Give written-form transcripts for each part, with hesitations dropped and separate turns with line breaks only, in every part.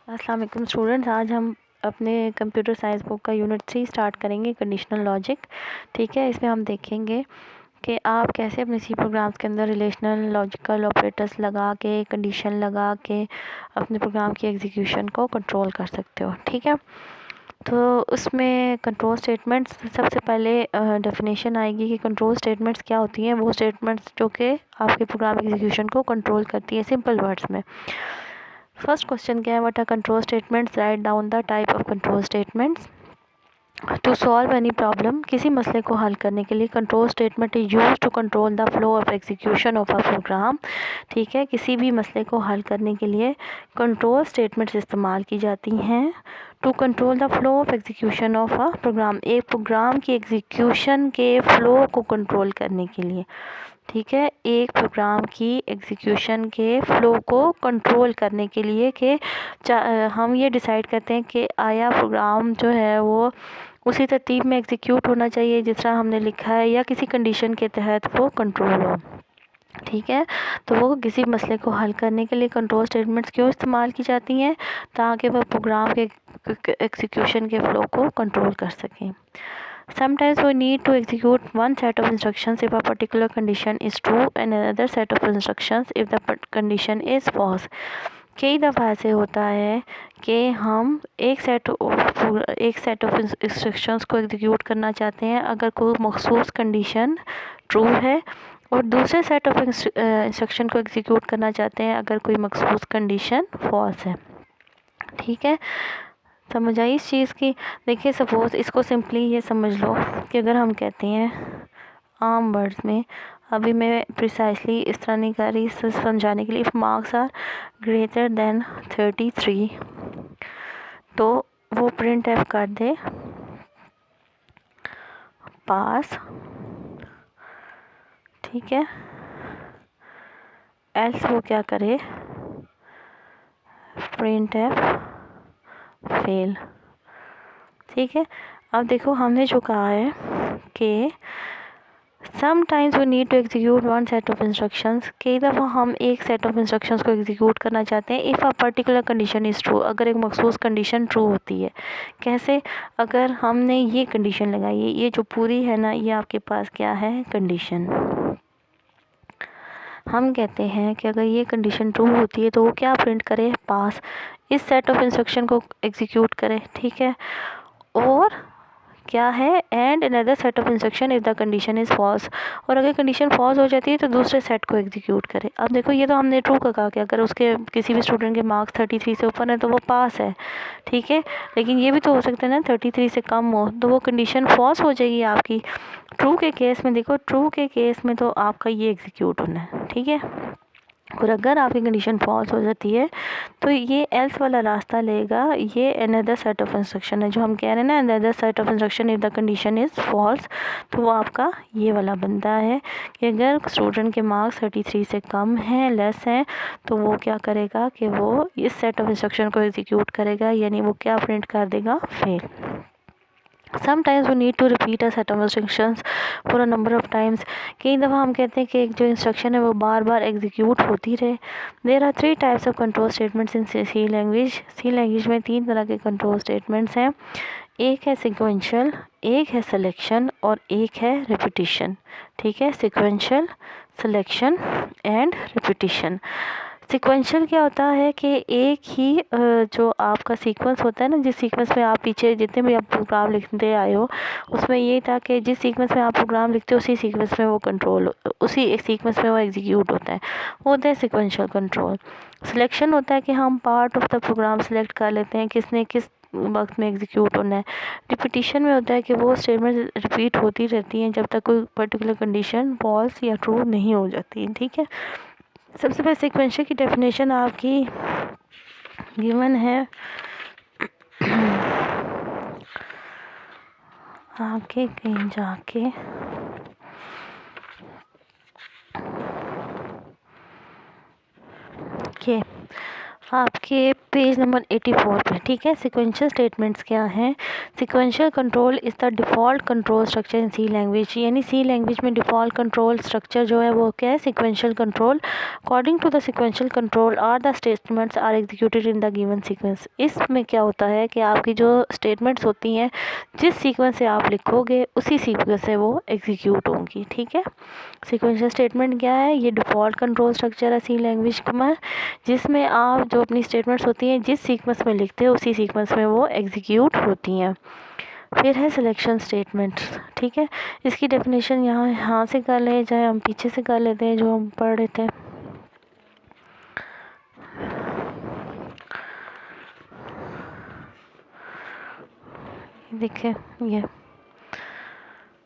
अस्सलाम वालेकुम स्टूडेंट्स, आज हम अपने कंप्यूटर साइंस बुक का यूनिट 3 स्टार्ट करेंगे, कंडीशनल लॉजिक। ठीक है, इसमें हम देखेंगे कि आप कैसे अपने सी प्रोग्राम्स के अंदर रिलेशनल लॉजिकल ऑपरेटर्स लगा के, कंडीशन लगा के अपने प्रोग्राम की एग्जीक्यूशन को कंट्रोल कर सकते हो। ठीक है, तो उसमें कंट्रोल स्टेटमेंट्स सबसे पहले डेफिनेशन आएगी कि कंट्रोल स्टेटमेंट्स क्या होती हैं। वो स्टेटमेंट्स जो कि आपके प्रोग्राम एग्जीक्यूशन को कंट्रोल करती है सिंपल वर्ड्स में। फर्स्ट क्वेश्चन क्या है, what are control statements, write down the type of control statements. To solve any problem, किसी मसले को हल करने के लिए control statement is use to control the flow of execution of a program. ठीक है, किसी भी मसले को हल करने के लिए कंट्रोल स्टेटमेंट्स इस्तेमाल की जाती हैं to control the flow of execution of a program, एक प्रोग्राम की एग्जीक्यूशन के फ्लो को कंट्रोल करने के लिए। ठीक है, एक प्रोग्राम की एग्जीक्यूशन के फ़्लो को कंट्रोल करने के लिए कि हम ये डिसाइड करते हैं कि आया प्रोग्राम जो है वो उसी तरतीब में एग्जीक्यूट होना चाहिए जिस तरह हमने लिखा है, या किसी कंडीशन के तहत वो कंट्रोल हो। ठीक है, तो वो किसी मसले को हल करने के लिए कंट्रोल स्टेटमेंट्स क्यों इस्तेमाल की जाती हैं, ताकि वह प्रोग्राम के एग्जीक्यूशन के फ़्लो को कंट्रोल कर सकें। Sometimes we need to execute one set of instructions if a particular condition is true and another set of instructions if the condition is false. कई दफ़ा ऐसे होता है कि हम एक सेट ऑफ इंस्ट्रक्शंस को एग्जीक्यूट करना चाहते हैं अगर कोई मखसूस कंडीशन ट्रू है, और दूसरे सेट ऑफ इंस्ट्रक्शन को एग्जीक्यूट करना चाहते हैं अगर कोई मखसूस कंडीशन फॉल्स है। ठीक है, समझ आई इस चीज़ की। देखिए, सपोज़ इसको सिंपली ये समझ लो कि अगर हम कहते हैं आम वर्ड्स में, अभी मैं प्रिसाइसली इस तरह नहीं कर रही समझाने के लिए, if marks are greater than 33 तो वो प्रिंट एफ कर दे पास। ठीक है, एल्स वो क्या करे, प्रिंट एफ फेल। ठीक है, अब देखो हमने जो कहा है कि sometimes we need to execute one set of instructions, कई दफ़ा हम एक सेट ऑफ इंस्ट्रक्शंस को एग्जीक्यूट करना चाहते हैं if a particular condition is true, अगर एक मखसूस कंडीशन ट्रू होती है। कैसे, अगर हमने ये कंडीशन लगाई है, ये जो पूरी है ना, ये आपके पास क्या है, कंडीशन। हम कहते हैं कि अगर ये कंडीशन ट्रू होती है तो वो क्या प्रिंट करे, पास। इस सेट ऑफ इंस्ट्रक्शन को एग्जीक्यूट करे। ठीक है, और क्या है, and another set of instruction if the condition is false, और अगर कंडीशन फॉल्स हो जाती है तो दूसरे सेट को एग्जीक्यूट करे। अब देखो, ये तो हमने ट्रू का कहा कि अगर उसके किसी भी स्टूडेंट के मार्क्स 33 से ऊपर है तो वो पास है। ठीक है, लेकिन ये भी तो हो सकता है ना 33 से कम हो, तो वो कंडीशन फॉल्स हो जाएगी आपकी। ट्रू के केस में देखो, ट्रू के केस में तो आपका ये एग्जीक्यूट होना है। ठीक है, और अगर आपकी कंडीशन फॉल्स हो जाती है तो ये एल्स वाला रास्ता लेगा, ये अनदर सेट ऑफ इंस्ट्रक्शन है जो हम कह रहे हैं ना, another set of instruction if the condition is false, तो वो आपका ये वाला बनता है कि अगर स्टूडेंट के मार्क्स 33 से कम हैं, लेस हैं, तो वो क्या करेगा कि वो इस सेट ऑफ इंस्ट्रक्शन को एग्जीक्यूट करेगा, यानी वो क्या प्रिंट कर देगा, fail. Sometimes we need to repeat a set of instructions for a number of times, कई दफ़ा हम कहते हैं कि एक जो इंस्ट्रक्शन है वो बार बार एग्जीक्यूट होती रहे। There are 3 types of control statements in C language. C language में 3 तरह के कंट्रोल स्टेटमेंट्स हैं। एक है सिक्वेंशियल, एक है सिलेक्शन, और एक है रिपीटिशन। ठीक है, sequential, selection and repetition. Sequential क्या होता है कि एक ही जो आपका सीक्वेंस होता है ना, जिस सीक्वेंस में आप पीछे जितने भी आप प्रोग्राम लिखते आए हो, उसमें ये था कि जिस सीक्वेंस में आप प्रोग्राम लिखते हो उसी सीक्वेंस में वो कंट्रोल, उसी एक सीक्वेंस में वो एग्जीक्यूट होता है, वो होता है सिक्वेंशियल कंट्रोल। सिलेक्शन होता है कि हम part of the program select कर लेते हैं किसने किस वक्त में एग्जीक्यूट होना है। रिपीटिशन में होता है कि वो स्टेटमेंट रिपीट होती रहती हैं जब तक कोई पर्टिकुलर कंडीशन फॉल्स या ट्रू नहीं हो जाती। ठीक है, सबसे पहले सिक्वेंशियल की डेफिनेशन आपकी गिवन है आपके कहीं जाके आपके पेज नंबर 84 पे, ठीक है। सिक्वेंशियल स्टेटमेंट्स क्या हैं? Sequential control is the default control structure in C language, यानी सी लैंग्वेज में डिफ़ॉल्ट कंट्रोल स्ट्रक्चर जो है वो क्या है? Sequential control. According to the sequential control are the statements are executed in the given sequence. इसमें क्या होता है कि आपकी जो स्टेटमेंट्स होती हैं, जिस सीक्वेंस से आप लिखोगे उसी सीक्वेंस से वो एग्जीक्यूट होंगी, ठीक है। सिक्वेंशियल स्टेटमेंट क्या है? ये डिफ़ॉल्ट कंट्रोल स्ट्रक्चर है सी लैंग्वेज में, जिसमें आप जो अपनी स्टेटमेंट्स होती हैं जिस सीक्वेंस में लिखते हो उसी सीक्वेंस में वो एग्जीक्यूट होती हैं। फिर है सिलेक्शन स्टेटमेंट्स, ठीक है। इसकी डेफिनेशन यहाँ से कर ले, चाहे हम पीछे से कर लेते हैं जो हम पढ़ रहे थे। देखिए ये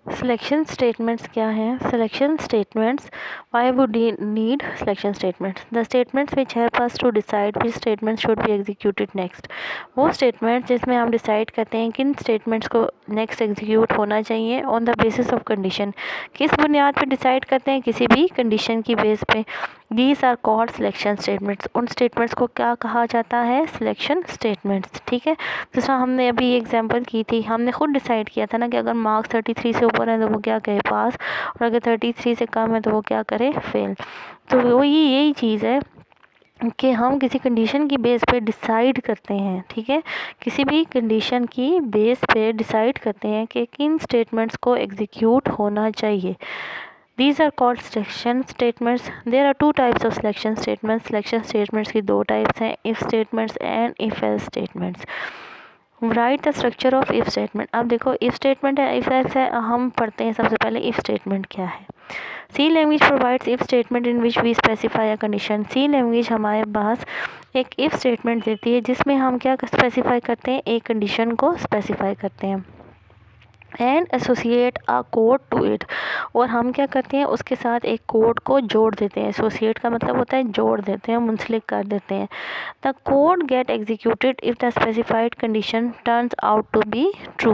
सिलेक्शन स्टेटमेंट्स क्या हैं? Selection statements, why would you need selection statements? The statements which help us to decide which statements should be executed next. वो स्टेटमेंट्स जिसमें हम डिसाइड करते हैं किन स्टेटमेंट्स को नेक्स्ट एग्जीक्यूट होना चाहिए on the basis of condition. किस बुनियाद पर डिसाइड करते हैं? किसी भी कंडीशन की बेस पे। These are called selection statements. उन स्टेटमेंट्स को क्या कहा जाता है? सिलेक्शन स्टेटमेंट्स, ठीक है। दूसरा हमने अभी एग्जांपल की थी, हमने खुद डिसाइड किया था ना कि अगर मार्क्स 33 से ऊपर है तो वो क्या करे? पास, और अगर 33 से कम है तो वो क्या करे? फेल। तो वो यही चीज़ है कि हम किसी कंडीशन की बेस पे डिसाइड करते हैं, ठीक है। किसी भी कंडीशन की बेस पे डिसाइड करते हैं कि किन स्टेटमेंट्स को एग्जीक्यूट होना चाहिए। These are called selection statements. There are two types of selection statements. Selection statements की दो types हैं, if statements and if else statements. Write the structure of if statement. अब देखो if statement है, if else है, हम पढ़ते हैं सबसे पहले if statement क्या है। C language provides if statement in which we specify a condition. C language हमारे पास एक if statement देती है जिसमें हम क्या स्पेसिफाई करते हैं? एक कंडीशन को स्पेसिफाई करते हैं। And associate a code to it, और हम क्या करते हैं? उसके साथ एक कोड को जोड़ देते हैं। एसोसिएट का मतलब होता है जोड़ देते हैं, मुंसलिक कर देते हैं। The code get executed if the specified condition turns out to be true.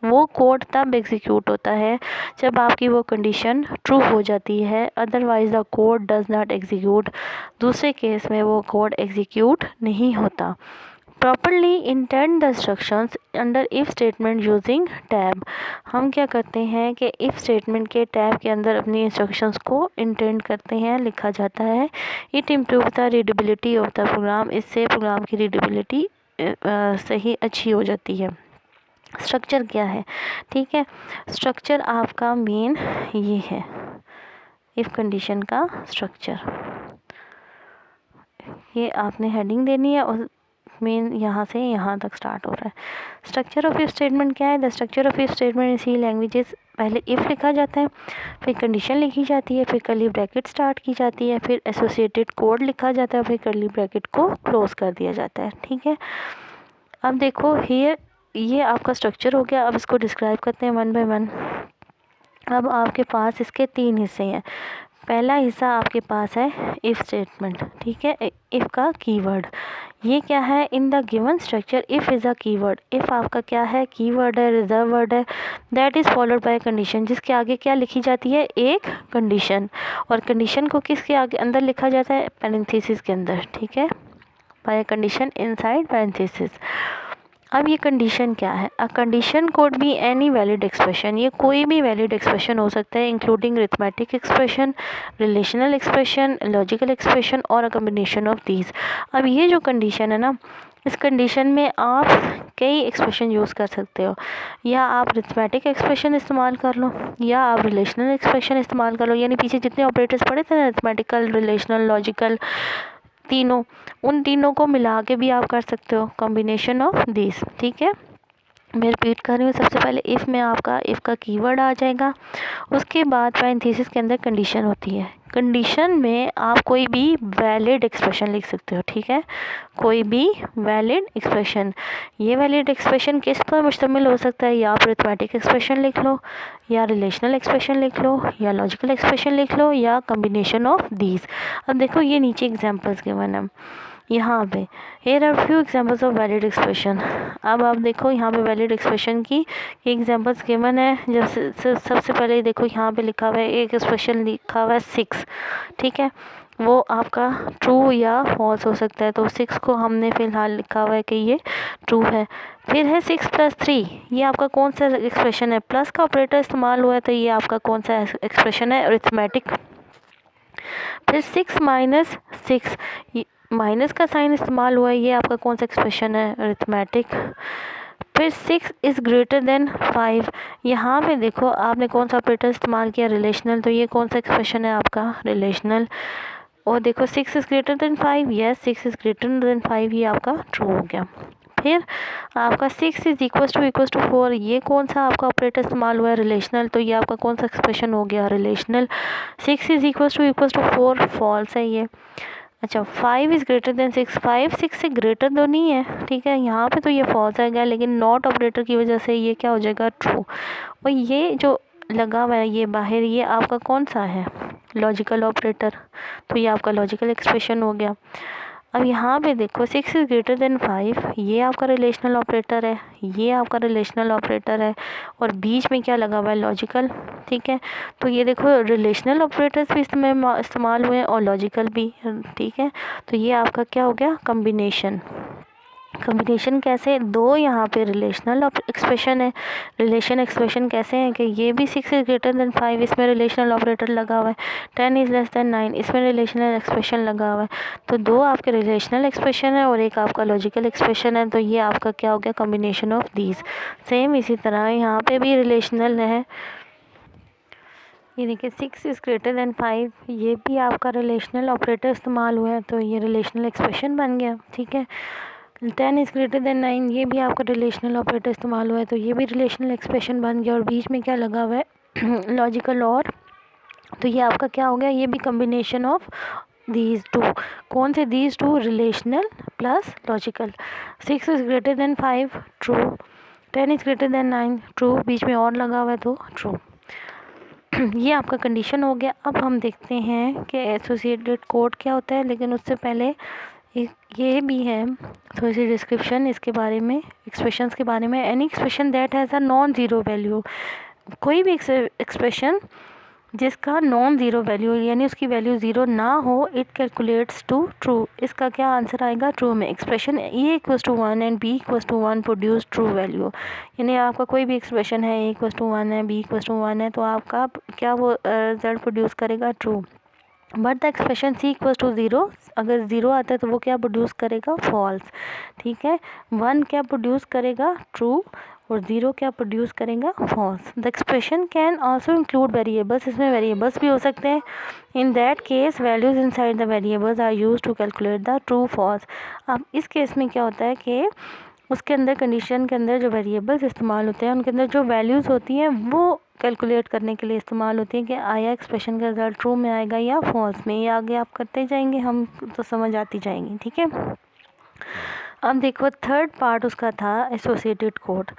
वो कोड तब एग्जीक्यूट होता है जब आपकी वो कंडीशन ट्रू हो जाती है, otherwise the code does not execute. दूसरे केस में वो कोड एग्जीक्यूट नहीं होता। Properly intend the instructions under if statement using tab. हम क्या करते हैं कि इफ़ स्टेटमेंट के टैब के अंदर अपनी इंस्ट्रक्शंस को इंटेंड करते हैं, लिखा जाता है। It improve the readability of the program. इससे प्रोग्राम की रीडेबिलिटी सही अच्छी हो जाती है। स्ट्रक्चर क्या है? ठीक है, स्ट्रक्चर आपका मेन ये है, इफ़ कंडीशन का स्ट्रक्चर। ये आपने हेडिंग देनी है और मेन यहाँ से यहाँ तक स्टार्ट हो रहा है। स्ट्रक्चर ऑफ इफ स्टेटमेंट क्या है? The structure of if statement in C languages, पहले इफ़ लिखा जाता है, फिर कंडीशन लिखी जाती है, फिर कर्ली ब्रैकेट स्टार्ट की जाती है, फिर एसोसिएटेड कोड लिखा जाता है, फिर कर्ली ब्रैकेट को क्लोज कर दिया जाता है, ठीक है। अब देखो हियर, ये आपका स्ट्रक्चर हो गया। अब इसको डिस्क्राइब करते हैं वन बाय वन। अब आपके पास इसके तीन हिस्से हैं। पहला हिस्सा आपके पास है इफ़ स्टेटमेंट, ठीक है। इफ़ का कीवर्ड, ये क्या है? इन the given structure if is a keyword. If आपका क्या है? कीवर्ड है, रिजर्व वर्ड है। That is followed by condition, जिसके आगे क्या लिखी जाती है? एक कंडीशन। और कंडीशन को किसके आगे अंदर लिखा जाता है? पैरेंथेसिस के अंदर, ठीक है। By condition inside parenthesis. अब ये कंडीशन क्या है? A condition could be any valid expression. ये कोई भी वैलिड एक्सप्रेशन हो सकता है, including arithmetic expression, relational expression, logical expression और अ कम्बिनेशन ऑफ दीज। अब ये जो कंडीशन है ना, इस कंडीशन में आप कई एक्सप्रेशन यूज़ कर सकते हो। या आप अरिथमेटिक एक्सप्रेशन इस्तेमाल कर लो, या आप रिलेशनल एक्सप्रेशन इस्तेमाल कर लो। यानी पीछे जितने ऑपरेटर्स पढ़े थे ना, अरिथमेटिकल, रिलेशनल, लॉजिकल, तीनों, उन तीनों को मिला के भी आप कर सकते हो, कॉम्बिनेशन ऑफ दिस, ठीक है। मैं रिपीट कर रही हूँ। सबसे पहले इफ़ में आपका इफ़ का कीवर्ड आ जाएगा, उसके बाद पैरेंथेसिस के अंदर कंडीशन होती है। कंडीशन में आप कोई भी वैलिड एक्सप्रेशन लिख सकते हो, ठीक है। कोई भी वैलिड एक्सप्रेशन। ये वैलिड एक्सप्रेशन किस पर मुश्तमिल हो सकता है? या आप अरिथमेटिक एक्सप्रेशन लिख लो, या रिलेशनल एक्सप्रेशन लिख लो, या लॉजिकल एक्सप्रेशन लिख लो, या कम्बिनेशन ऑफ दीज। अब देखो ये नीचे एग्जाम्पल्स गिवन है यहाँ पे। Here are few examples of valid expression. अब आप देखो यहाँ पे वैलिड एक्सप्रेशन की एग्जाम्पल्स गिवन है। जब सबसे पहले देखो यहाँ पे लिखा हुआ है, एक एक्सप्रेशन लिखा हुआ है 6, ठीक है। वो आपका ट्रू या फॉल्स हो सकता है। तो 6 को हमने फ़िलहाल लिखा हुआ है कि ये ट्रू है। फिर है 6 + 3, ये आपका कौन सा एक्सप्रेशन है? प्लस का ऑपरेटर इस्तेमाल हुआ है, तो ये आपका कौन सा एक्सप्रेशन है? अरिथमेटिक। फिर 6 - 6, माइनस का साइन इस्तेमाल हुआ है, ये आपका कौन सा एक्सप्रेशन है? अरिथमेटिक। फिर 6 इज़ ग्रेटर देन 5, यहाँ पे देखो आपने कौन सा ऑपरेटर इस्तेमाल किया? रिलेशनल। तो ये कौन सा एक्सप्रेशन है आपका? रिलेशनल। और देखो 6 is greater than 5, yes 6 is greater than 5, ये आपका ट्रू हो गया। फिर आपका 6 इज़ इक्वल टू 4, ये कौन सा आपका ऑपरेटर इस्तेमाल हुआ है? रिलेशनल। तो ये आपका कौन सा एक्सप्रेशन हो गया? Relational. 6 is equal to 4, false है ये। अच्छा 5 इज़ ग्रेटर देन 6, 5 6 से ग्रेटर तो नहीं है, ठीक है, यहाँ पे तो ये फॉल्स आएगा, लेकिन नॉट ऑपरेटर की वजह से ये क्या हो जाएगा? ट्रू। और ये जो लगा हुआ है ये बाहर, ये आपका कौन सा है? Logical operator. तो ये आपका लॉजिकल एक्सप्रेशन हो गया। अब यहाँ पे देखो 6 इज़ ग्रेटर देन 5, ये आपका रिलेशनल ऑपरेटर है, ये आपका रिलेशनल ऑपरेटर है, और बीच में क्या लगा हुआ है? लॉजिकल, ठीक है। तो ये देखो रिलेशनल ऑपरेटर्स भी इसमें इस्तेमाल हुए हैं और लॉजिकल भी, ठीक है। तो ये आपका क्या हो गया? कम्बिनेशन। कम्बिनेशन कैसे? दो यहाँ पे रिलेशनल एक्सप्रेशन है। रिलेशन एक्सप्रेशन कैसे हैं कि ये भी 6 इज़ ग्रेटर देन 5, इसमें रिलेशनल ऑपरेटर लगा हुआ है। 10 इज़ लेस देन 9, इसमें रिलेशनल एक्सप्रेशन लगा हुआ है। तो दो आपके रिलेशनल एक्सप्रेशन है और एक आपका लॉजिकल एक्सप्रेशन है, तो ये आपका क्या हो गया? Combination of these. सेम इसी तरह यहाँ पे भी रिलेशनल है, ये देखिए 6 इज़ ग्रेटर देन 5, ये भी आपका रिलेशनल ऑपरेटर इस्तेमाल हुआ है, तो ये रिलेशनल एक्सप्रेशन बन गया, ठीक है। 10 इज़ ग्रेटर देन 9, ये भी आपका रिलेशनल ऑपरेटर इस्तेमाल हुआ है, तो ये भी रिलेशनल एक्सप्रेशन बन गया, और बीच में क्या लगा हुआ है? लॉजिकल। और तो ये आपका क्या हो गया? ये भी कम्बिनेशन ऑफ दीज टू। कौन से these two? Relational plus logical. 6 is greater than 5, true. 10 is greater than 9, true, बीच में और लगा हुआ है तो ट्रू। ये आपका कंडीशन हो गया। अब हम देखते हैं कि एसोसिएटेड कोड क्या होता है, लेकिन उससे पहले एक ये भी है थोड़ी सी डिस्क्रिप्शन इसके बारे में, एक्सप्रेशंस के बारे में। Any expression that has a non zero value, कोई भी एक्सप्रेशन जिसका नॉन ज़ीरो वैल्यू यानी उसकी वैल्यू ज़ीरो ना हो, इट कैलकुलेट्स टू ट्रू। इसका क्या आंसर आएगा? ट्रू में। Expression A equals to 1 and B equals to 1 produce true value, यानी आपका कोई भी एक्सप्रेशन है, ए इक्वल्स टू 1 है, बी इक्वल्स टू 1 है, तो आपका क्या वो रिजल्ट प्रोड्यूस करेगा? True. But the expression C equals to zero, अगर ज़ीरो आता है तो वो क्या प्रोड्यूस करेगा? फॉल्स, ठीक है। 1 क्या प्रोड्यूस करेगा? ट्रू, और 0 क्या प्रोड्यूस करेगा? False. The expression can also include variables, इसमें वेरिएबल्स भी हो सकते हैं। In that case values inside the variables are use to calculate the true false. अब इस केस में क्या होता है कि उसके अंदर कंडीशन के अंदर जो वेरिएबल्स इस्तेमाल होते हैं उनके अंदर जो वैल्यूज़ होती हैं वो कैलकुलेट करने के लिए इस्तेमाल होती है कि आया एक्सप्रेशन का रिजल्ट ट्रू में आएगा या फॉल्स में। ये आगे आप करते जाएंगे, हम तो समझ आती जाएंगी, ठीक है। अब देखो थर्ड पार्ट उसका था associated code.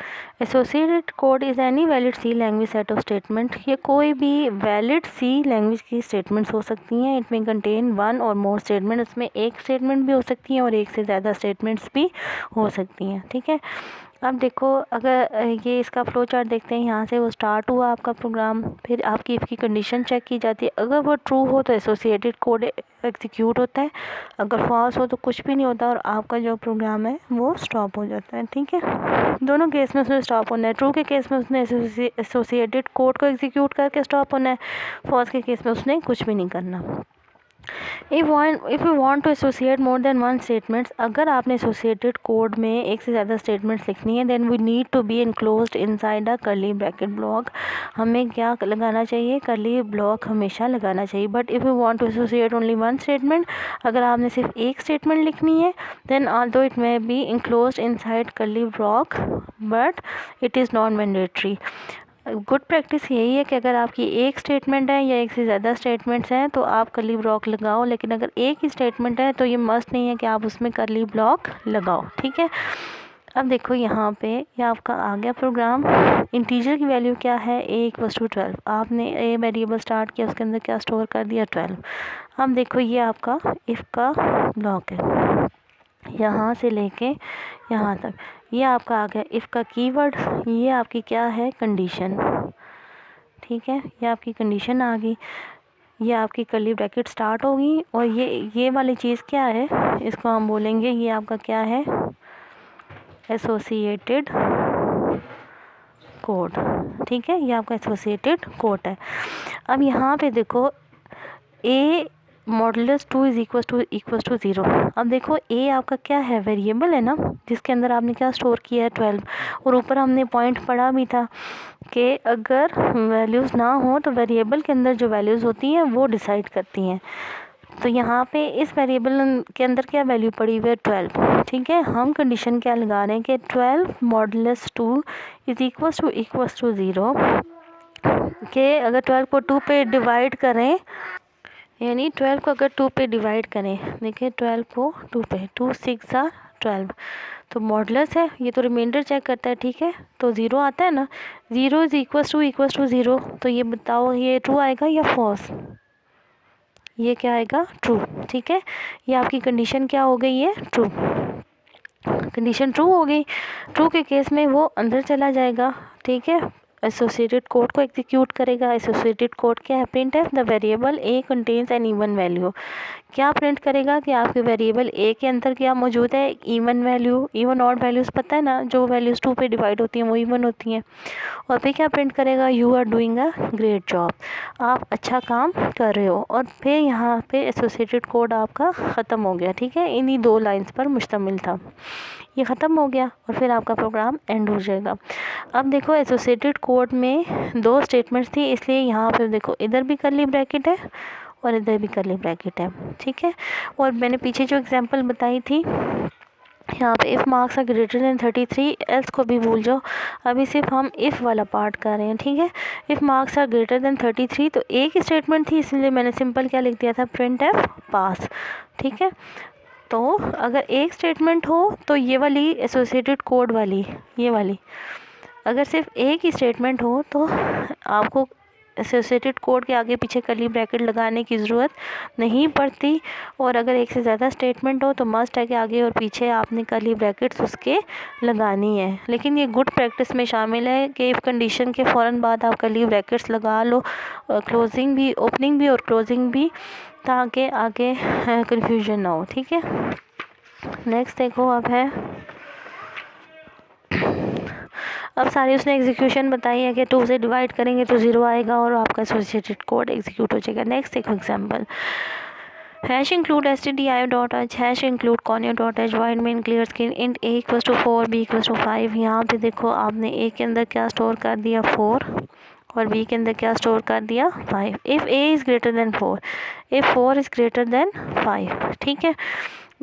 Associated code is any valid C language set of statement, ये कोई भी वैलिड सी लैंग्वेज की स्टेटमेंट्स हो सकती हैं। इट में कंटेन 1 और मोर स्टेटमेंट, उसमें एक स्टेटमेंट भी हो सकती हैं और एक से ज़्यादा स्टेटमेंट्स भी हो सकती हैं, ठीक है। अब देखो अगर ये इसका फ्लो चार्ट देखते हैं, यहाँ से वो स्टार्ट हुआ आपका प्रोग्राम, फिर आपकी इफ़ की कंडीशन चेक की जाती है। अगर वो ट्रू हो तो एसोसिएटेड कोड एग्जीक्यूट होता है, अगर फॉल्स हो तो कुछ भी नहीं होता और आपका जो प्रोग्राम है वो स्टॉप हो जाता है, ठीक है। दोनों केस में उसने स्टॉप होना है। ट्रू के केस में उसने एसोसिएटेड कोड को एग्जीक्यूट करके स्टॉप होना है, फॉल्स के केस में उसने कुछ भी नहीं करना। If you want to associate more than one statements, अगर आपने एसोसिएटेड कोड में एक से ज़्यादा स्टेटमेंट्स लिखनी है, then we need to be enclosed inside a curly bracket block. हमें क्या लगाना चाहिए? कर्ली ब्लॉक हमेशा लगाना चाहिए। But if you want to associate only one statement, अगर आपने सिर्फ एक स्टेटमेंट लिखनी है, then although it may be enclosed inside curly block but it is not mandatory. Good practice यही है कि अगर आपकी एक स्टेटमेंट है या एक से ज़्यादा स्टेटमेंट्स हैं तो आप कर्ली ब्लॉक लगाओ, लेकिन अगर एक ही स्टेटमेंट है तो ये मस्ट नहीं है कि आप उसमें कर्ली ब्लॉक लगाओ, ठीक है। अब देखो यहाँ पे ये आपका आ गया प्रोग्राम। इंटीजर की वैल्यू क्या है? ए इक्वल्स टू 12। आपने ए वेरिएबल स्टार्ट किया, उसके अंदर क्या स्टोर कर दिया? 12। अब देखो ये आपका इफ़ का ब्लॉक है, यहाँ से लेके यहाँ तक ये आपका आ गया इफ़ का कीवर्ड। ये आपकी क्या है? कंडीशन, ठीक है, ये आपकी कंडीशन आ गई। ये आपकी कर्ली ब्रैकेट स्टार्ट होगी और ये वाली चीज़ क्या है, इसको हम बोलेंगे ये आपका क्या है, एसोसिएटेड कोड। ठीक है, ये आपका एसोसिएटेड कोड है। अब यहाँ पे देखो ए मॉडुलस 2 इज इक्वल टू 0। अब देखो ए आपका क्या है, वेरिएबल है ना, जिसके अंदर आपने क्या स्टोर किया है, 12। और ऊपर हमने पॉइंट पढ़ा भी था कि अगर वैल्यूज़ ना हो तो वेरिएबल के अंदर जो वैल्यूज़ होती हैं वो डिसाइड करती हैं। तो यहाँ पे इस वेरिएबल के अंदर क्या वैल्यू पड़ी हुई है, 12। ठीक है, हम कंडीशन क्या लगा रहे हैं कि 12 मॉडुलस 2 इज इक्वल टू 0, कि अगर 12 को 2 पे डिवाइड करें, यानी 12 को अगर 2 पे डिवाइड करें, देखिए 12 को 2 पे, 2 6 12, तो मॉडुलस है, ये तो रिमाइंडर चेक करता है। ठीक है, तो 0 आता है ना, 0 इज इक्वल टू 0। तो ये बताओ ये ट्रू आएगा या फॉल्स, ये क्या आएगा, ट्रू। ठीक है, ये आपकी कंडीशन क्या हो गई है, ट्रू। कंडीशन ट्रू हो गई। ट्रू के केस में वो अंदर चला जाएगा। ठीक है, एसोसिएटेड कोड को एग्जीक्यूट करेगा। एसोसिएटेड कोड क्या है, प्रिंट है the variable A contains an even value. क्या प्रिंट करेगा कि आपके वेरिएबल ए के अंदर क्या मौजूद है, even value. Even odd values पता है ना, जो वैल्यूज़ 2 पे डिवाइड होती हैं वो इवन होती हैं। और फिर क्या प्रिंट करेगा, you are doing a great job, आप अच्छा काम कर रहे हो। और फिर यहाँ पे एसोसिएटेड कोड आपका ख़त्म हो गया। ठीक है, इन्हीं 2 लाइन्स पर मुश्तमिल था, ये ख़त्म हो गया और फिर आपका प्रोग्राम एंड हो जाएगा। अब देखो एसोसिएटेड कोड में 2 स्टेटमेंट्स थी, इसलिए यहाँ पे देखो इधर भी कर्ली ब्रैकेट है और इधर भी कर्ली ब्रैकेट है। ठीक है, और मैंने पीछे जो एग्जांपल बताई थी, यहाँ पे if marks are greater than 33, else को भी भूल जाओ, अभी सिर्फ हम इफ़ वाला पार्ट कर रहे हैं। ठीक है, if marks are greater than 33, तो एक स्टेटमेंट थी, इसलिए मैंने सिंपल क्या लिख दिया था, प्रिंट एफ पास। ठीक है, तो अगर एक स्टेटमेंट हो तो ये वाली एसोसिएटेड कोड वाली, ये वाली, अगर सिर्फ एक ही स्टेटमेंट हो तो आपको एसोसिएटेड कोड के आगे पीछे कर्ली ब्रैकेट लगाने की ज़रूरत नहीं पड़ती। और अगर एक से ज़्यादा स्टेटमेंट हो तो मस्ट है कि आगे और पीछे आपने कर्ली ब्रैकेट्स उसके लगानी है। लेकिन ये गुड प्रैक्टिस में शामिल है कि इफ़ कंडीशन के फ़ौरन बाद आप कर्ली ब्रैकेट्स लगा लो, क्लोजिंग भी, ओपनिंग भी और क्लोजिंग भी, ताकि आगे कन्फ्यूजन ना हो। ठीक है, नेक्स्ट देखो अब है, अब सारी उसने एग्जीक्यूशन बताई है कि 2 से डिवाइड करेंगे तो 0 आएगा और आपका एसोसिएटेड कोड एग्जीक्यूट हो जाएगा। नेक्स्ट देखो example, hash include stdio.h, hash include conio.h, void main clear screen, int a equals to 4, b equals to 5। यहाँ पे देखो आपने a के अंदर क्या स्टोर कर दिया, 4, और b के अंदर क्या स्टोर कर दिया, 5। If a is greater then 4, if 4 is greater than 5। ठीक है,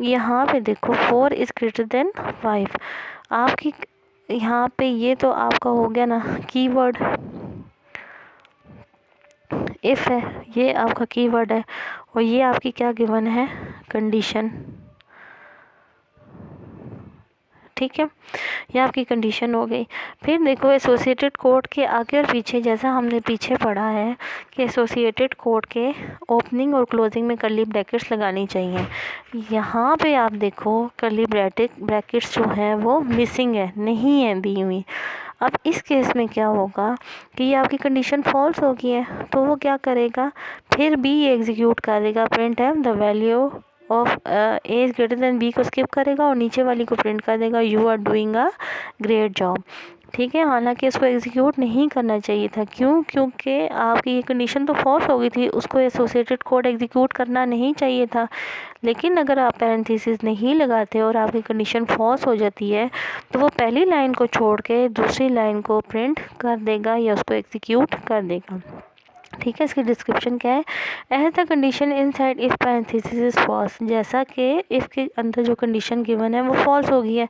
यहाँ पे देखो 4 इज़ ग्रेटर देन 5, आपकी यहाँ पे ये तो आपका हो गया ना कीवर्ड, इफ़ है, ये आपका कीवर्ड है, और ये आपकी क्या गिवन है, कंडीशन। ठीक है, ये आपकी कंडीशन हो गई। फिर देखो एसोसिएटेड कोड के आगे और पीछे, जैसा हमने पीछे पढ़ा है कि एसोसिएटेड कोड के ओपनिंग और क्लोजिंग में कर्ली ब्रैकेट्स लगानी चाहिए। यहाँ पे आप देखो कर्ली ब्रैकेट्स जो हैं वो मिसिंग है, नहीं है दी हुई। अब इस केस में क्या होगा कि ये आपकी कंडीशन फॉल्स हो गई है, तो वो क्या करेगा, फिर भी ये एग्जीक्यूट करेगा, प्रिंट है the value of a is greater than b को स्किप करेगा और नीचे वाली को प्रिंट कर देगा, you are doing a great job. ठीक है, हालांकि इसको एग्जीक्यूट नहीं करना चाहिए था, क्यों, क्योंकि आपकी ये कंडीशन तो फॉल्स हो गई थी, उसको एसोसिएटेड कोड एग्जीक्यूट करना नहीं चाहिए था। लेकिन अगर आप पैरेंथेसिस नहीं लगाते और आपकी कंडीशन फॉल्स हो जाती है तो वो पहली लाइन को छोड़ के दूसरी लाइन को प्रिंट कर देगा या उसको एग्जीक्यूट कर देगा। ठीक है, इसकी डिस्क्रिप्शन क्या है, as the condition inside if parenthesis is false, जैसा कि इफ़ के अंदर जो कंडीशन गिवन है वो फॉल्स हो गई है,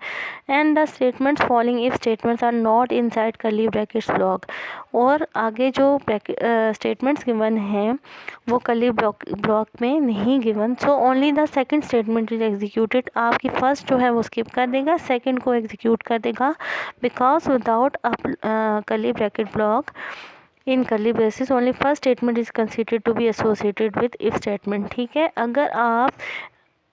and the statements following if statements are not inside curly brackets block, और आगे जो स्टेटमेंट्स गिवन हैं वो कर्ली ब्लॉक में नहीं given, so only the second statement is executed. आपकी फर्स्ट जो है वो स्किप कर देगा, सेकंड को एग्जीक्यूट कर देगा, because without curly bracket block in curly braces only first statement is considered to be associated with if statement. ठीक है, अगर आप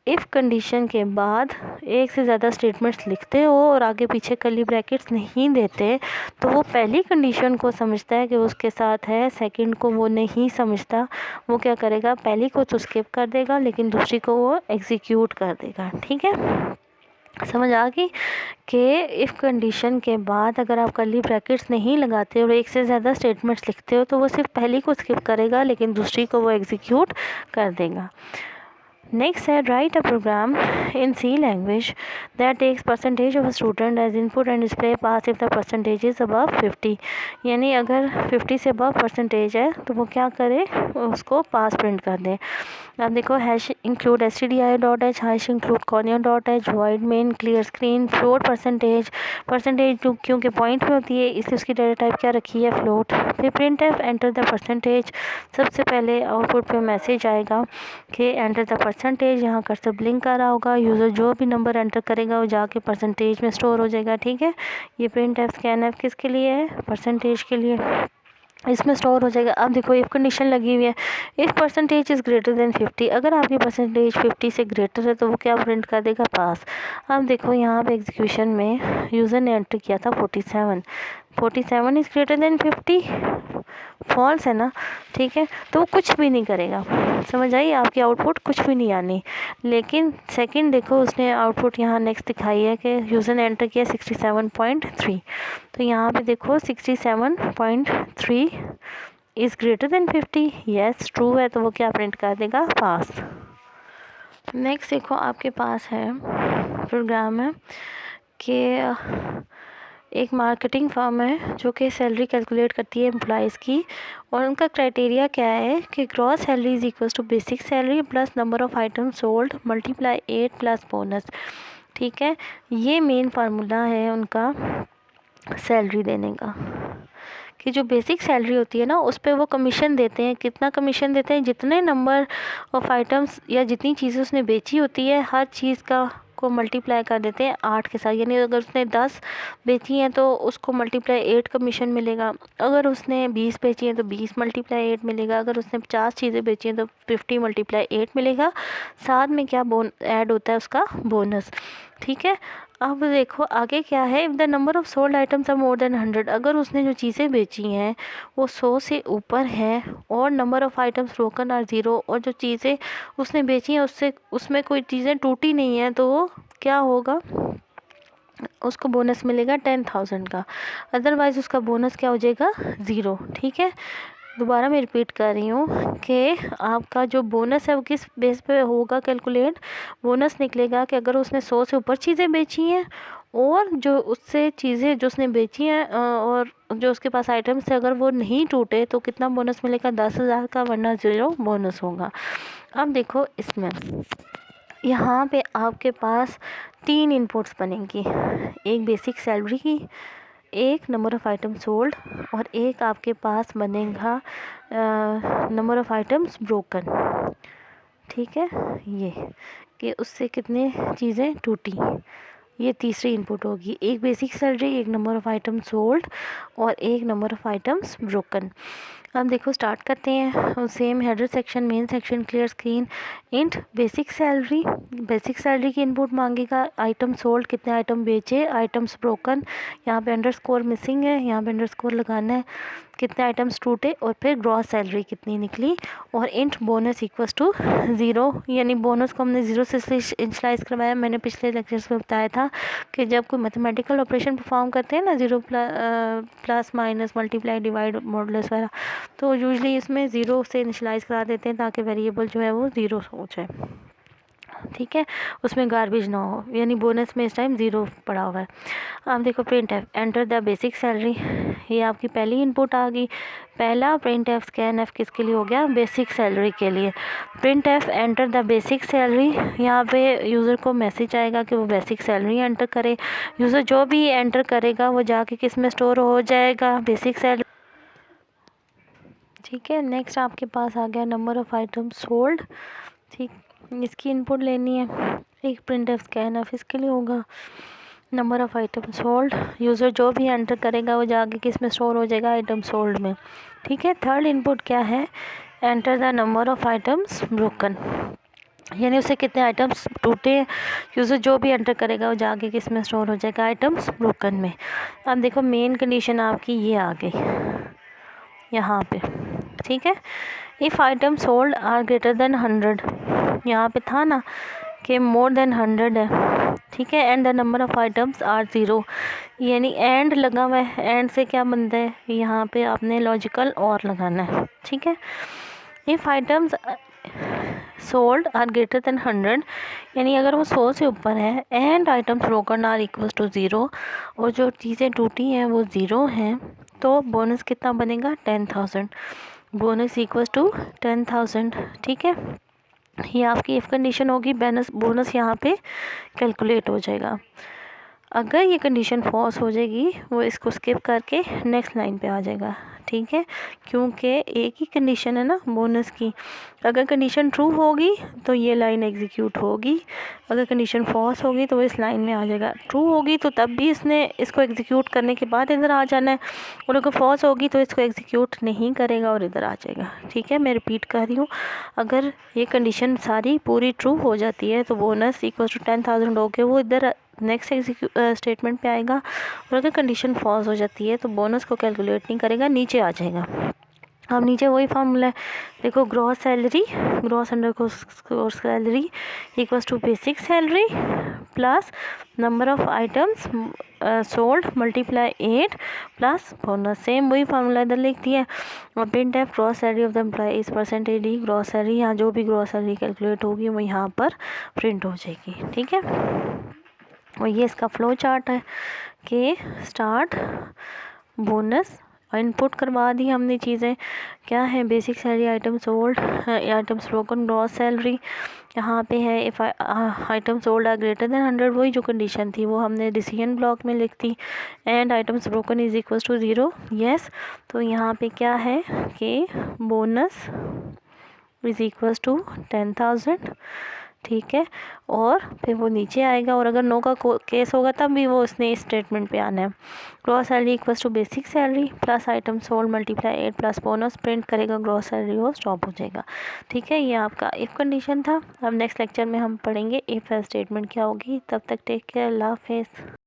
इफ़ कंडीशन के बाद एक से ज़्यादा स्टेटमेंट्स लिखते हो और आगे पीछे कर्ली ब्रैकेट्स नहीं देते तो वो पहली कंडीशन को समझता है कि उसके साथ है, सेकंड को वो नहीं समझता। वो क्या करेगा, पहली को तो स्किप कर देगा लेकिन दूसरी को वो एग्जीक्यूट कर देगा। ठीक है, समझ आ गई कि इफ़ कंडीशन के बाद अगर आप कर्ली ब्रैकेट्स नहीं लगाते और एक से ज़्यादा स्टेटमेंट्स लिखते हो तो वो सिर्फ पहली को स्किप करेगा लेकिन दूसरी को वो एग्जीक्यूट कर देगा। Next said, write a program in C language that takes percentage of a student as input and display pass if the percentage is above 50। यानी अगर 50 से above परसेंटेज है तो वो क्या करे, उसको पास प्रिंट कर दे। अब देखो, hash include stdio.h, hash include conio.h, void main, clear screen, float percentage क्योंकि पॉइंट में होती है इसलिए उसकी डाटा टाइप क्या रखी है, फ्लोट। फिर print F enter the percentage. सबसे पहले आउटपुट पे मैसेज आएगा कि एंटर द परसेंटेज, यहाँ कर्सर ब्लिंक कर रहा होगा। यूज़र जो भी नंबर एंटर करेगा वो जाके परसेंटेज में स्टोर हो जाएगा। ठीक है, ये प्रिंट एफ स्कैन एफ किसके लिए है, परसेंटेज के लिए, इसमें स्टोर हो जाएगा। अब देखो, इफ़ कंडीशन लगी हुई है, if percentage is greater then 50, अगर आपकी परसेंटेज 50 से ग्रेटर है तो वो क्या प्रिंट कर देगा, पास। अब देखो यहाँ पे एग्जीक्यूशन में यूज़र ने एंटर किया था 47 इज़ ग्रेटर देन 50, फॉल्स है ना। ठीक है, तो वो कुछ भी नहीं करेगा। समझ आई, आपकी आउटपुट कुछ भी नहीं आनी। लेकिन सेकंड देखो, उसने आउटपुट यहाँ नेक्स्ट दिखाई है कि यूज़र ने एंटर किया 67.3, तो यहाँ पे देखो 67.3 is greater then 50, yes true है, तो वो क्या प्रिंट कर देगा, पास। नेक्स्ट देखो, आपके पास है प्रोग्राम है कि एक मार्केटिंग फर्म है जो कि सैलरी कैलकुलेट करती है एम्प्लॉयज़ की, और उनका क्राइटेरिया क्या है कि gross salary is equal to basic salary plus number of item sold multiply 8 plus bonus. ठीक है, ये मेन फार्मूला है उनका सैलरी देने का, कि जो बेसिक सैलरी होती है ना उस पर वो कमीशन देते हैं। कितना कमीशन देते हैं, जितने नंबर ऑफ़ आइटम्स या जितनी चीज़ें उसने बेची होती है हर चीज़ को मल्टीप्लाई कर देते हैं 8 के साथ। यानी अगर उसने 10 बेची हैं तो उसको मल्टीप्लाई 8 कमीशन मिलेगा, अगर उसने 20 बेची हैं तो 20 मल्टीप्लाई 8 मिलेगा, अगर उसने 50 चीज़ें बेची हैं तो 50 मल्टीप्लाई 8 मिलेगा। साथ में क्या ऐड होता है, उसका बोनस। ठीक है, अब देखो आगे क्या है, if the number of sold items are more than 100, अगर उसने जो चीज़ें बेची हैं वो 100 से ऊपर हैं और number of items broken are 0, और जो चीज़ें उसने बेची हैं उसमें कोई चीज़ें टूटी नहीं हैं, तो वो क्या होगा, उसको बोनस मिलेगा 10,000 का। अदरवाइज़ उसका बोनस क्या हो जाएगा, 0। ठीक है, दोबारा मैं रिपीट कर रही हूँ कि आपका जो बोनस है वो किस बेस पे होगा कैलकुलेट। बोनस निकलेगा कि अगर उसने 100 से ऊपर चीज़ें बेची हैं और जो उससे चीज़ें जो उसने बेची हैं और जो उसके पास आइटम्स थे अगर वो नहीं टूटे तो कितना बोनस मिलेगा, 10,000 का, वरना 0 बोनस होगा। अब देखो, इसमें यहाँ पे आपके पास 3 इनपुट्स बनेंगी, एक बेसिक सैलरी की, एक नंबर ऑफ़ आइटम सोल्ड, और एक आपके पास बनेगा नंबर ऑफ़ आइटम्स ब्रोकन। ठीक है, ये कि उससे कितने चीज़ें टूटी, ये तीसरी इनपुट होगी। एक बेसिक सैलरी, एक नंबर ऑफ़ आइटम सोल्ड और एक नंबर ऑफ़ आइटम्स ब्रोकन। अब देखो स्टार्ट करते हैं। Same header section, main section, clear screen, int basic salary की इनपुट मांगेगा, आइटम सोल्ड कितने आइटम बेचे, आइटम्स ब्रोकन, यहाँ पे अंडरस्कोर मिसिंग है, यहाँ पे अंडरस्कोर लगाना है, कितने आइटम्स टूटे, और फिर ग्रॉस सैलरी कितनी निकली, और इंट बोनस इक्वल्स टू 0, यानी बोनस को हमने 0 से इनिशियलाइज करवाया। मैंने पिछले लेक्चर्स में बताया था कि जब कोई मैथमेटिकल ऑपरेशन परफॉर्म करते हैं ना, 0 plus minus multiply divide modulus वाला, तो यूजली इसमें 0 से इनिशियलाइज करा देते हैं ताकि वेरिएबल जो है वो 0 हो जाए। ठीक है, उसमें गार्बेज ना हो, यानी बोनस में इस टाइम 0 पड़ा हुआ है। अब देखो print F enter the basic salary, ये आपकी पहली इनपुट आ गई। पहला प्रिंट एफ स्कैन एफ किसके लिए हो गया, बेसिक सैलरी के लिए। Print F enter the basic salary, यहाँ पे यूज़र को मैसेज आएगा कि वो बेसिक सैलरी एंटर करे। यूज़र जो भी एंटर करेगा वो जाके किस में स्टोर हो जाएगा, बेसिक सैलरी। ठीक है, नेक्स्ट आपके पास आ गया नंबर ऑफ़ आइटम सोल्ड। ठीक, इसकी इनपुट लेनी है। एक प्रिंट एफ स्कैन एफ इसके लिए होगा, number of item sold, user जो भी एंटर करेगा वो जाके किस में स्टोर हो जाएगा, आइटम सोल्ड में। ठीक है, थर्ड इनपुट क्या है, enter the number of items broken. यानी उसे कितने आइटम्स टूटे, यूज़र जो भी एंटर करेगा वो जाके किस में स्टोर हो जाएगा, आइटम्स ब्रोकन में। अब देखो मेन कंडीशन आपकी ये आ गई यहाँ पे, ठीक है। If item sold are greater than 100, यहाँ पे था ना कि मोर देन 100 है, ठीक है। And the number of items are 0, यानी एंड लगा हुआ है, एंड से क्या बनता है, यहाँ पे आपने लॉजिकल और लगाना है, ठीक है। If items sold are greater than 100, यानी अगर वो 100 से ऊपर है, and items broken are equal to 0, और जो चीज़ें टूटी हैं वो 0 हैं, तो बोनस कितना बनेगा, 10,000। बोनस इक्वल टू 10,000, ठीक है। ये आपकी इफ़ कंडीशन होगी, बोनस यहाँ पे कैलकुलेट हो जाएगा। अगर ये कंडीशन फॉल्स हो जाएगी, वो इसको स्किप करके नेक्स्ट लाइन पे आ जाएगा, ठीक है। क्योंकि एक ही कंडीशन है ना बोनस की, अगर कंडीशन ट्रू होगी तो ये लाइन एग्जीक्यूट होगी, अगर कंडीशन फॉल्स होगी तो वो इस लाइन में आ जाएगा। ट्रू होगी तो तब भी इसने इसको एग्जीक्यूट करने के बाद इधर आ जाना है, और अगर फॉल्स होगी तो इसको एग्जीक्यूट नहीं करेगा और इधर आ जाएगा, ठीक है। मैं रिपीट कर रही हूँ, अगर ये कंडीशन सारी पूरी ट्रू हो जाती है तो बोनस इक्वल टू 10,000 होके वो इधर नेक्स्ट स्टेटमेंट पे आएगा, और अगर कंडीशन फॉल्स हो जाती है तो बोनस को कैलकुलेट नहीं करेगा, नीचे आ जाएगा। अब नीचे वही फार्मूला है, देखो gross salary, gross underscore salary equals to basic salary plus number of items sold multiply 8 plus bonus. Same वही फार्मूला इधर लिख दिया। और print f gross salary of the employee is percentage ही ग्रॉस सैलरी, यहाँ जो भी gross salary calculate होगी वो यहाँ पर प्रिंट हो जाएगी, ठीक है। और ये इसका फ्लो चार्ट है कि स्टार्ट बोनस, इनपुट करवा दी हमने चीज़ें, क्या है, basic salary, item sold, items broken, gross salary, यहाँ पे है if item sold are greater than 100, वही जो कंडीशन थी वो हमने डिसीजन ब्लॉक में लिख दी, and items broken is equal to 0, yes. तो यहाँ पे क्या है कि बोनस इज इक्वल टू 10,000, ठीक है। और फिर वो नीचे आएगा, और अगर नो का केस होगा तब भी वो उसने इस स्टेटमेंट पे आना है। Gross salary equals to basic salary plus item sold multiply 8 plus bonus, print करेगा ग्रॉस सैलरी, वो स्टॉप हो जाएगा, ठीक है। ये आपका इफ कंडीशन था। अब नेक्स्ट लेक्चर में हम पढ़ेंगे इफ स्टेटमेंट क्या होगी। तब तक टेक केयर, अल्लाह हाफिज़।